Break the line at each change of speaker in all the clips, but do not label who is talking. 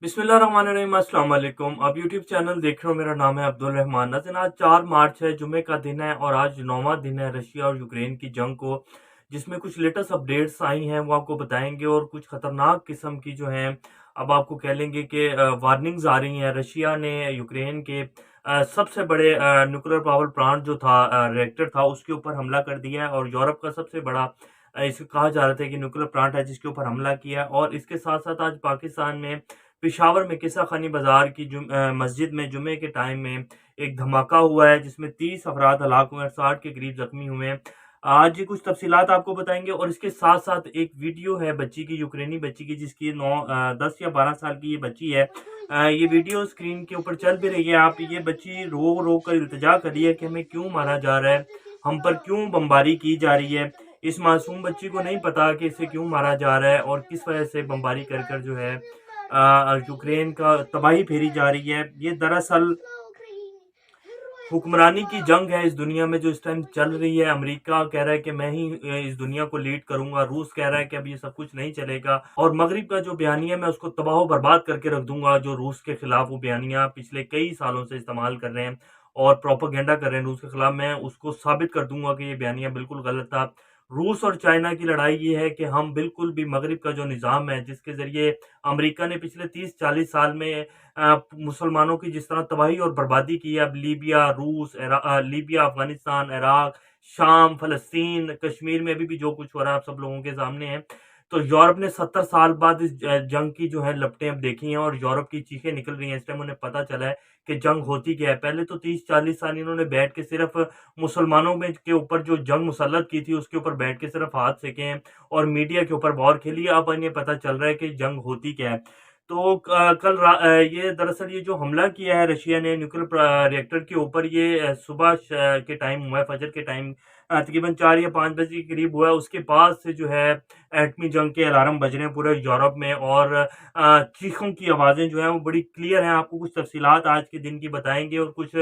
बिस्मिल्लाहिर्रहमानिर्रहीम, अस्सलाम वालेकुम। आप यूट्यूब चैनल देख रहे हो, मेरा नाम है अब्दुल रहमान। नाज़रीन, आज 4 मार्च है, जुमे का दिन है और आज 9वां दिन है रशिया और यूक्रेन की जंग को, जिसमें कुछ लेटेस्ट अपडेट्स आई हैं वो आपको बताएंगे और कुछ खतरनाक किस्म की जो हैं, अब आपको कह लेंगे कि वार्निंग्स आ रही हैं। रशिया ने यूक्रेन के सबसे बड़े न्यूक्लियर पावर प्लांट जो था, रिएक्टर था, उसके ऊपर हमला कर दिया है और यूरोप का सबसे बड़ा इसे कहा जा रहा था कि न्यूक्लियर प्लांट है जिसके ऊपर हमला किया है। और इसके साथ साथ आज पाकिस्तान में पेशावर में किस्सा खानी बाजार की मस्जिद में जुमे के टाइम में एक धमाका हुआ है जिसमें 30 अफराद हलाक हुए हैं, 60 के करीब जख्मी हुए हैं। आज ये कुछ तफसीलात आपको बताएंगे और इसके साथ साथ एक वीडियो है बच्ची की, यूक्रेनी बच्ची की, जिसकी 10 या 12 साल की ये बच्ची है। ये वीडियो स्क्रीन के ऊपर चल भी रही है। आप ये बच्ची रो रो कर इल्तिजा कर रही है कि हमें क्यों मारा जा रहा है, हम पर क्यों बमबारी की जा रही है। इस मासूम बच्ची को नहीं पता कि इसे क्यों मारा जा रहा है और किस वजह से बमबारी कर कर जो है यूक्रेन का तबाही फेरी जा रही है। ये दरअसल हुक्मरानी की जंग है इस दुनिया में जो इस टाइम चल रही है। अमेरिका कह रहा है कि मैं ही इस दुनिया को लीड करूंगा, रूस कह रहा है कि अब ये सब कुछ नहीं चलेगा और मगरिब का जो बयानिया मैं उसको तबाह बर्बाद करके रख दूंगा। जो रूस के खिलाफ वो बयानिया पिछले कई सालों से इस्तेमाल कर रहे हैं और प्रोपागेंडा कर रहे हैं रूस के खिलाफ, मैं उसको साबित कर दूंगा कि ये बयानिया बिल्कुल गलत था। रूस और चाइना की लड़ाई ये है कि हम बिल्कुल भी मगरिब का जो निज़ाम है जिसके ज़रिए अमेरिका ने पिछले 30-40 साल में मुसलमानों की जिस तरह तबाही और बर्बादी की है, अब लीबिया, लीबिया, अफ़गानिस्तान, इराक, शाम, फ़लस्तीन, कश्मीर में अभी भी जो कुछ हो रहा है आप सब लोगों के सामने है। तो यूरोप ने 70 साल बाद इस जंग की जो है लपटें अब देखी हैं और यूरोप की चीखें निकल रही हैं। इस टाइम उन्हें पता चला है कि जंग होती क्या है। पहले तो 30-40 साल इन्होंने बैठ के सिर्फ़ मुसलमानों में के ऊपर जो जंग मुसल्लत की थी उसके ऊपर बैठ के सिर्फ़ हाथ सेके हैं और मीडिया के ऊपर वॉर खेली है। अब इन्हें पता चल रहा है कि जंग होती क्या है। तो ये दरअसल ये जो हमला किया है रशिया ने न्यूक्लियर रिएक्टर के ऊपर, ये सुबह के टाइम हुआ है, फजर के टाइम तकरीबन 4 या 5 बजे के करीब हुआ है। उसके बाद से जो है एटमी जंग के अलार्म बज रहे हैं पूरे यूरोप में और चीखों की आवाज़ें जो हैं वो बड़ी क्लियर हैं। आपको कुछ तफसीलात आज के दिन की बताएंगे और कुछ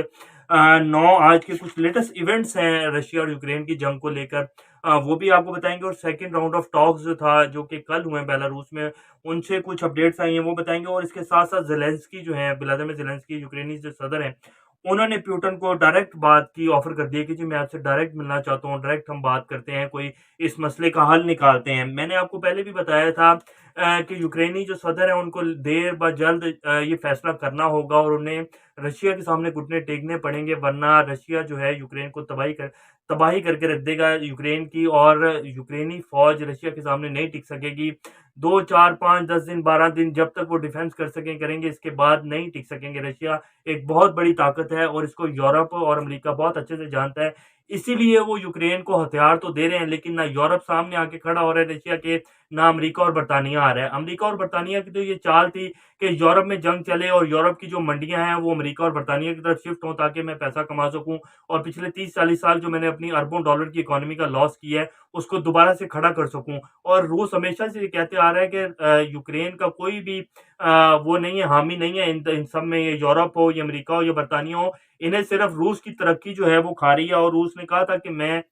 नौ आज के कुछ लेटेस्ट इवेंट्स हैं रशिया और यूक्रेन की जंग को लेकर, वो भी आपको बताएंगे। और सेकंड राउंड ऑफ टॉक्स जो था जो कि कल हुए हैं बेलारूस में, उनसे कुछ अपडेट्स आई हैं वो बताएँगे। और इसके साथ-साथ ज़ेलेंस्की जो हैं, व्लादिमीर ज़ेलेंस्की यूक्रेनी जो सदर हैं, उन्होंने पुतिन को डायरेक्ट बात की ऑफ़र कर दी है कि जी मैं आपसे डायरेक्ट मिलना चाहता हूँ, डायरेक्ट हम बात करते हैं, कोई इस मसले का हल निकालते हैं। मैंने आपको पहले भी बताया था कि यूक्रेनी जो सदर हैं उनको देर ब जल्द ये फ़ैसला करना होगा और उन्हें रशिया के सामने घुटने टेकने पड़ेंगे, वरना रशिया जो है यूक्रेन को तबाही करके रख देगा यूक्रेन की, और यूक्रेनी फ़ौज रशिया के सामने नहीं टिक सकेगी। 2, 4, 5, 10 दिन, 12 दिन जब तक वो डिफेंस कर सकें करेंगे, इसके बाद नहीं टिक सकेंगे। रशिया एक बहुत बड़ी ताकत है और इसको यूरोप और अमेरिका बहुत अच्छे से जानता है। इसीलिए वो यूक्रेन को हथियार तो दे रहे हैं, लेकिन ना यूरोप सामने आके खड़ा हो रहा है रशिया के, ना अमेरिका और बर्तानिया आ रहा है। अमेरिका और बर्तानिया की तो ये चाल थी कि यूरोप में जंग चले और यूरोप की जो मंडियाँ हैं वो अमेरिका और बर्तानिया की तरफ शिफ्ट हों ताकि मैं पैसा कमा सकूँ और पिछले 30-40 साल जो मैंने अपनी अरबों डॉलर की इकोनॉमी का लॉस किया है, उसको दोबारा से खड़ा कर सकूँ। और रूस हमेशा से ये कहते आ रहा है कि यूक्रेन का कोई भी वो नहीं है, हामी नहीं है इन सब में, ये यूरोप हो, ये अमेरिका हो, ये बर्तानिया हो, इन्हें सिर्फ रूस की तरक्की जो है वो खा रही है। और रूस ने कहा था कि मैं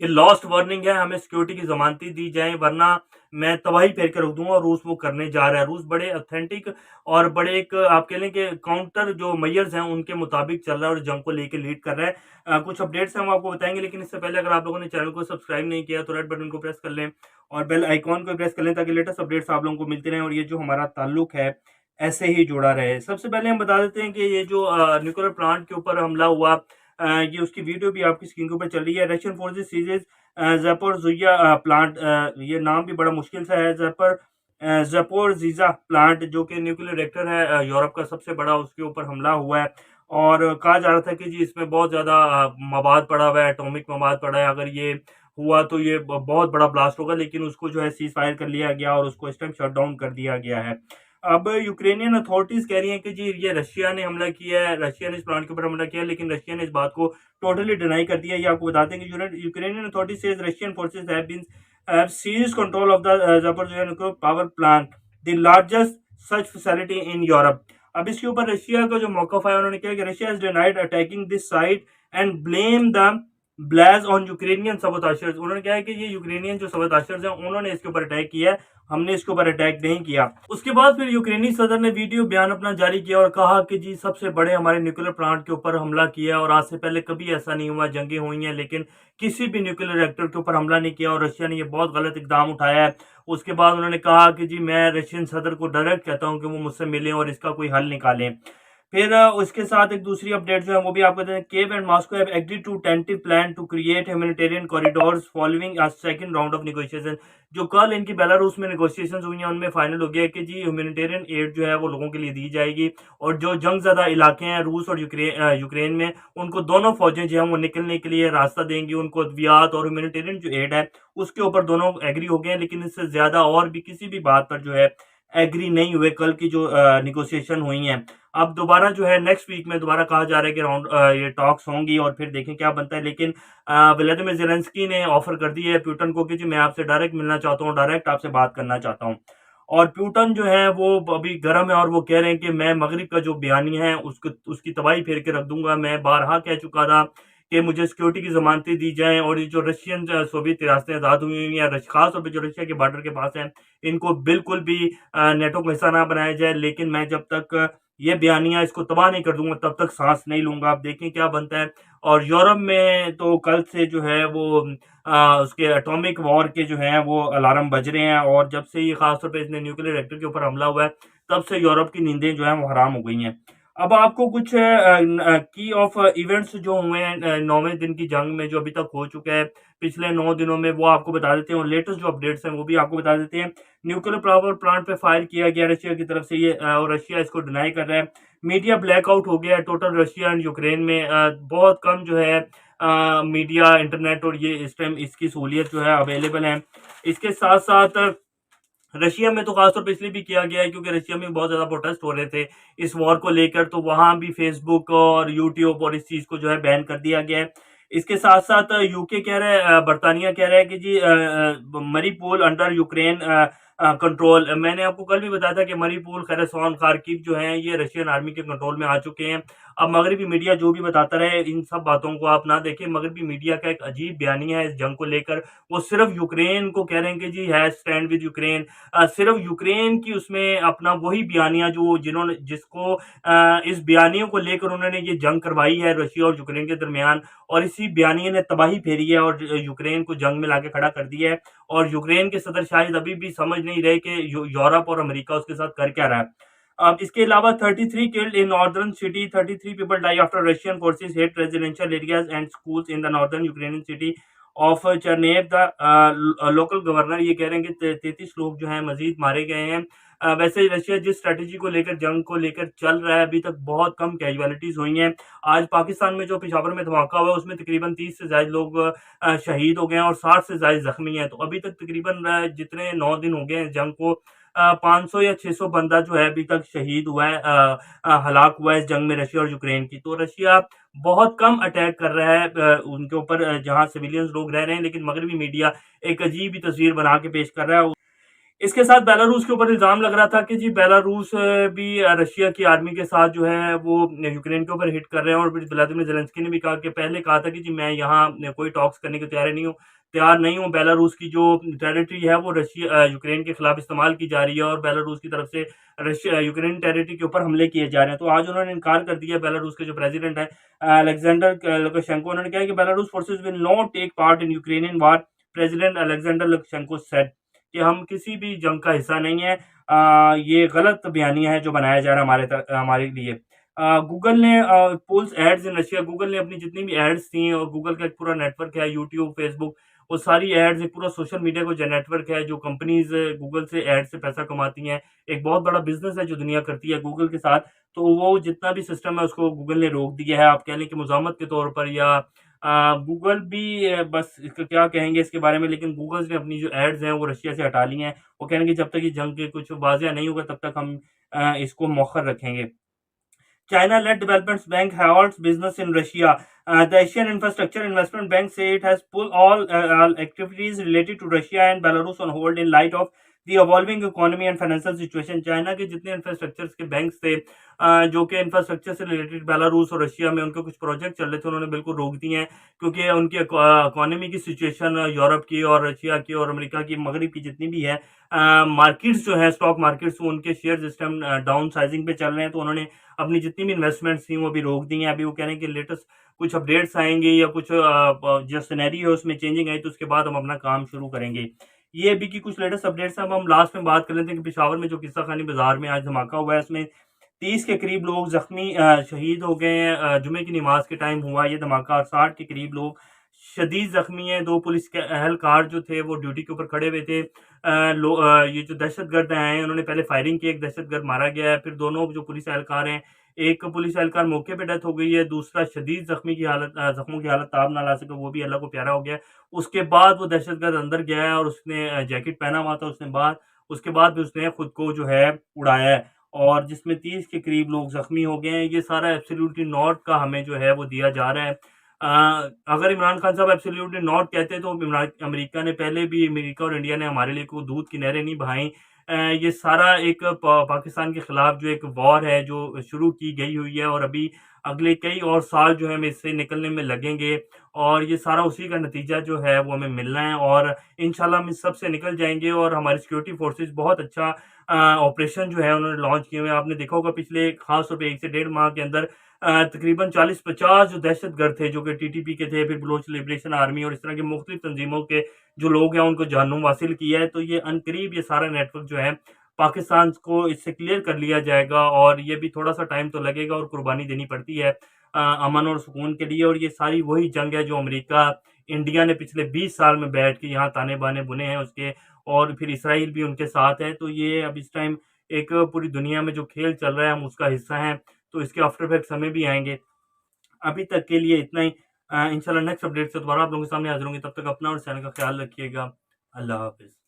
ये लॉस्ट वार्निंग है, हमें सिक्योरिटी की ज़मानतें दी जाएँ वरना मैं तबाही फेर के रख दूँगा, और रूस वो करने जा रहा है। रूस बड़े ऑथेंटिक और बड़े एक आप कह लें कि काउंटर जो मेजर्स हैं उनके मुताबिक चल रहा है और जंग को लेके लीड कर रहा है। कुछ अपडेट्स हैं वो आपको बताएँगे, लेकिन इससे पहले अगर आप लोगों ने चैनल को सब्सक्राइब नहीं किया तो रेड बटन को प्रेस कर लें और बेल आइकॉन को प्रेस कर लें ताकि लेटेस्ट अपडेट्स आप लोगों को मिलती रहें और ये जो हमारा ताल्लुक है ऐसे ही जुड़ा रहे। सबसे पहले हम बता देते हैं कि ये जो न्यूक्लियर प्लांट के ऊपर हमला हुआ, ये उसकी वीडियो भी आपकी स्क्रीन के ऊपर चल रही है। रशियन फोर्सेस सीजेस ज़पोरज़िया प्लांट, ये नाम भी बड़ा मुश्किल सा है, ज़पोरज़िज़ा प्लांट जो कि न्यूक्लियर रिएक्टर है यूरोप का सबसे बड़ा, उसके ऊपर हमला हुआ है। और कहा जा रहा था कि जी इसमें बहुत ज़्यादा मवाद पड़ा हुआ है, एटॉमिक मवाद पड़ा है, अगर ये हुआ तो ये बहुत बड़ा ब्लास्ट होगा, लेकिन उसको जो है सीज़ फायर कर लिया गया और उसको इस टाइम शट डाउन कर दिया गया है। अब यूक्रेनियन अथॉरिटीज़ कह रही हैं कि जी ये रशिया ने हमला किया है, रशिया ने इस प्लांट के ऊपर हमला किया है, लेकिन रशिया ने इस बात को टोटली डिनाई कर दिया। ये आपको बताते हैं कि Ukrainian authority says Russian forces have seized control of the Zaporizhzhia nuclear power plant, the largest such facility in Europe. अब इसके ऊपर रशिया का जो मौक़िफ़ है, उन्होंने कहा कि Russia has denied attacking this site and blame the blaze on Ukrainian saboteurs. उन्होंने कहा है कि ये यूक्रेनियन जो सबोटाशर्स हैं उन्होंने इसके ऊपर अटैक किया है, हमने इसके ऊपर अटैक नहीं किया। उसके बाद फिर यूक्रेनी सदर ने वीडियो बयान अपना जारी किया और कहा कि जी सबसे बड़े हमारे न्यूक्लियर प्लांट के ऊपर हमला किया और आज से पहले कभी ऐसा नहीं हुआ, जंगें हुई हैं लेकिन किसी भी न्यूक्लियर रिएक्टर के ऊपर हमला नहीं किया और रशिया ने ये बहुत गलत इकदाम उठाया है। उसके बाद उन्होंने कहा कि जी मैं रशियन सदर को डायरेक्ट कहता हूँ कि वो मुझसे मिलें और इसका कोई हल निकालें। फिर उसके साथ एक दूसरी अपडेट जो है वो भी आपको दें, Kyiv and Moscow have agreed to tentative plan to create humanitarian corridors following a second round of negotiation. जो कल इनकी बेलारूस में नेगोशिएशंस हुई हैं उनमें फाइनल हो गया है कि जी ह्यूमैनिटेरियन एड जो है वो लोगों के लिए दी जाएगी और जो जंग ज़्यादा इलाके हैं रूस और यूक्रेन में, उनको दोनों फौजें जो हैं वो निकलने के लिए रास्ता देंगी, उनको अद्वियात और ह्यूमैनिटेरियन जो एड है उसके ऊपर दोनों एग्री हो गए हैं। लेकिन इससे ज़्यादा और भी किसी भी बात पर जो है एग्री नहीं हुए कल की जो निगोशिएशन हुई हैं। अब दोबारा जो है नेक्स्ट वीक में दोबारा कहा जा रहा है कि राउंड ये टॉक्स होंगी और फिर देखें क्या बनता है। लेकिन व्लादिमीर ज़ेलेंस्की ने ऑफर कर दी है पुतिन को कि जी मैं आपसे डायरेक्ट मिलना चाहता हूँ, डायरेक्ट आपसे बात करना चाहता हूँ। और पुतिन जो है वो अभी गर्म है और वो कह रहे हैं कि मैं मगरिब का जो बयानी है उसको उसकी तबाही फेर के रख दूंगा। मैं बारहा कह चुका था कि मुझे सिक्योरिटी की जमानतें दी जाएं और ये जो रशियन सोवियत रियासतें आज़ाद हुई हुई हैं, खास तौर पर जो रशिया के बॉर्डर के पास हैं, इनको बिल्कुल भी नेटो का हिस्सा ना बनाया जाए। लेकिन मैं जब तक ये बयानिया इसको तबाह नहीं कर दूंगा तब तक सांस नहीं लूंगा। आप देखें क्या बनता है। और यूरोप में तो कल से जो है वो उसके एटॉमिक वॉर के जो है वो अलार्म बज रहे हैं और जब से ये खासतौर पर इसने न्यूक्लियर रिएक्टर के ऊपर हमला हुआ है तब से यूरोप की नींदें जो है वो हराम हो गई हैं। अब आपको कुछ की ऑफ इवेंट्स जो हुए हैं 9वें दिन की जंग में जो अभी तक हो चुका है पिछले 9 दिनों में वो आपको बता देते हैं और लेटेस्ट जो अपडेट्स हैं वो भी आपको बता देते हैं। न्यूक्लियर पावर प्लांट पे फायर किया गया रशिया की तरफ से, ये और रशिया इसको डिनाई कर रहा है। मीडिया ब्लैकआउट हो गया है टोटल रशिया एंड यूक्रेन में। बहुत कम जो है मीडिया इंटरनेट और ये इस टाइम इसकी सहूलियत जो है अवेलेबल है। इसके साथ साथ रशिया में तो खासतौर पर इसलिए भी किया गया है क्योंकि रशिया में बहुत ज़्यादा प्रोटेस्ट हो रहे थे इस वॉर को लेकर, तो वहाँ भी फेसबुक और यूट्यूब और इस चीज़ को जो है बैन कर दिया गया है। इसके साथ साथ यूके कह रहा है, बरतानिया कह रहा है कि जी मरीपोल अंडर यूक्रेन कंट्रोल। मैंने आपको कल भी बताया था कि मरीपोल, खैरसॉन, खार्किव जो हैं ये रशियन आर्मी के कंट्रोल में आ चुके हैं। अब मगरबी मीडिया जो भी बताता रहे इन सब बातों को आप ना देखें। मगरबी मीडिया का एक अजीब बयानिया है इस जंग को लेकर। वो सिर्फ यूक्रेन को कह रहे हैं कि जी हैज स्टैंड विद यूक्रेन। सिर्फ यूक्रेन की उसमें अपना वही बयानिया जो जिन्होंने जिसको इस बयानियों को लेकर उन्होंने ये जंग करवाई है रशिया और यूक्रेन के दरमियान, और इसी बयानिए ने तबाही फेरी है और यूक्रेन को जंग में लाके खड़ा कर दिया है। और यूक्रेन के सदर शायद अभी भी समझ नहीं रहे कि यूरोप और अमेरिका उसके साथ कर क्या रहा है। अब इसके अलावा 33 killed in northern city, 33 people die after Russian forces hit residential areas and schools in the northern Ukrainian city of Chernihiv. The local governor ये कह रहे हैं कि 33 लोग जो हैं मजीद मारे गए हैं। वैसे रशिया जिस स्ट्रेटजी को लेकर जंग को लेकर चल रहा है अभी तक बहुत कम कैजुअलिटीज हुई हैं। आज पाकिस्तान में जो पेशावर में धमाका हुआ है उसमें तकरीबन 30 से ज्यादा लोग शहीद हो गए हैं और 60 से ज्यादा जख्मी हैं। तो अभी तक तकरीबन जितने 9 दिन हो गए हैं जंग को 500 या 600 बंदा जो है अभी तक शहीद हुआ है, हलाक हुआ है इस जंग में रशिया और यूक्रेन की। तो रशिया बहुत कम अटैक कर रहा है उनके ऊपर जहां सिविलियंस लोग रह रहे हैं, लेकिन मगरबी मीडिया एक अजीब ही तस्वीर बना के पेश कर रहा है। इसके साथ बेलारूस के ऊपर इल्ज़ाम लग रहा था कि जी बेलारूस भी रशिया की आर्मी के साथ जो है वो यूक्रेन के ऊपर हिट कर रहे हैं। और व्लादिमीर ज़ेलेंस्की ने भी कहा कि पहले कहा था कि जी मैं यहाँ कोई टॉक्स करने को तैयार नहीं हूँ। बेलारूस की जो टेरिटरी है वो रशिया यूक्रेन के खिलाफ इस्तेमाल की जा रही है और बेलारूस की तरफ से रशिया यूक्रेन टेरिटरी के ऊपर हमले किए जा रहे हैं। तो आज उन्होंने इनकार कर दिया बेलारूस के जो प्रेसिडेंट है अलेक्जेंडर लुकाशेंको। उन्होंने कहा कि Belarus forces will not take part in Ukrainian war. President Alexander Lukashenko said कि हम किसी भी जंग का हिस्सा नहीं है। ये गलत बयानिया है जो बनाया जा रहा है हमारे लिए। गूगल ने pulls ads in Russia, Google ने अपनी जितनी भी एड्स थी और गूगल का एक पूरा नेटवर्क है, यूट्यूब, फेसबुक, वो सारी एड्स, एक पूरा सोशल मीडिया का जो नेटवर्क है, जो कंपनीज गूगल से एड से पैसा कमाती हैं, एक बहुत बड़ा बिजनेस है जो दुनिया करती है गूगल के साथ। तो वो जितना भी सिस्टम है उसको गूगल ने रोक दिया है। आप कह लें कि मुज़ामत के तौर पर, या गूगल भी बस इसका क्या कहेंगे इसके बारे में, लेकिन गूगल ने अपनी जो एड्स हैं वो रशिया से हटा ली हैं। वो कह रहे हैं कि जब तक ये जंग के कुछ वाज़िया नहीं होगा तब तक हम इसको मौखर रखेंगे। China-led development bank halts business in Russia. The Asian Infrastructure Investment Bank say it has put all activities related to Russia and Belarus on hold in light of the evolving economy and financial situation, China के जितने infrastructures के banks थे जो कि infrastructure से related Belarus और Russia में उनके कुछ प्रोजेक्ट चल रहे थे, उन्होंने बिल्कुल रोक दिए हैं क्योंकि उनकी इकोनॉमी की सिचुएशन यूरोप की और रशिया की और अमेरिका की, मगरिब की जितनी भी है मार्केट्स जो है, स्टॉक मार्केट्स, उनके शेयर इस टाइम डाउन साइजिंग पे चल रहे हैं, तो उन्होंने अपनी जितनी भी इन्वेस्टमेंट्स थी वो भी रोक दी हैं। अभी वो कह रहे हैं कि लेटेस्ट कुछ अपडेट्स आएंगे या कुछ जो सिनेरियो है उसमें चेंजिंग आई तो उसके बाद हम अपना काम शुरू करेंगे। ये अभी की कुछ लेटेस्ट अपडेट्स हैं। अब हम लास्ट में बात कर लेते हैं कि पेशावर में जो किस्सा खानी बाजार में आज धमाका हुआ है, उसमें 30 के करीब लोग जख्मी शहीद हो गए हैं। जुमे की नमाज के टाइम हुआ ये धमाका। 60 के करीब लोग शदीद जख्मी हैं। 2 पुलिस के एहलकार जो थे वो ड्यूटी के ऊपर खड़े हुए थे। ये जो दहशतगर्द हैं उन्होंने पहले फायरिंग की, एक दहशतगर्द मारा गया है। फिर दोनों जो पुलिस एहलकार हैं, एक पुलिस एहलकार मौके पे डेथ हो गई है, दूसरा शदीद जख्मों की हालत ताब ना ला सके, वो भी अल्लाह को प्यारा हो गया है। उसके बाद वो दहशतगर्द अंदर गया है और उसने जैकेट पहना हुआ था, उसके बाद भी उसने खुद को जो है उड़ाया है और जिसमें 30 के करीब लोग ज़ख्मी हो गए हैं। ये सारा एब्सोल्यूटली नॉट का हमें जो है वो दिया जा रहा है। अगर इमरान खान साहब एब्सोल्यूटली नॉट कहते तो अमेरिका ने पहले भी, अमेरिका और इंडिया ने हमारे लिए कोई दूध की नहरें नहीं बहाई। ये सारा एक पाकिस्तान के खिलाफ जो एक वॉर है जो शुरू की गई हुई है और अभी अगले कई और साल जो है हमें इससे निकलने में लगेंगे और ये सारा उसी का नतीजा जो है वो हमें मिलना है और इंशाल्लाह हम इस सब से निकल जाएंगे। और हमारी सिक्योरिटी फोर्सेस बहुत अच्छा ऑपरेशन जो है उन्होंने लॉन्च किए हुए हैं। आपने देखा होगा पिछले खास तौर पे 1 से डेढ़ माह के अंदर तकरीबन 40-50 जो दहशतगर्द थे जो कि टीटीपी के थे, फिर बलोच लिबरेशन आर्मी और इस तरह की मुख्तलिफ तंजीमों के जो लोग हैं उनको जहन्नुम हासिल किया है। तो ये अनकरीब ये सारा नेटवर्क जो है पाकिस्तान को इससे क्लियर कर लिया जाएगा और ये भी थोड़ा सा टाइम तो लगेगा और कुर्बानी देनी पड़ती है अमन और सुकून के लिए। और ये सारी वही जंग है जो अमेरिका, इंडिया ने पिछले 20 साल में बैठ के यहाँ ताने बाने बुने हैं उसके, और फिर इसराइल भी उनके साथ है। तो ये अब इस टाइम एक पूरी दुनिया में जो खेल चल रहा है हम उसका हिस्सा हैं, तो इसके आफ्टर इफेक्ट्स हमें भी आएँगे। अभी तक के लिए इतना ही। इंशाल्लाह नेक्स्ट अपडेट से दोबारा आप लोगों के सामने हाज़िर होंगे। तब तक अपना और चैनल का ख़्याल रखिएगा। अल्लाह हाफ़िज़।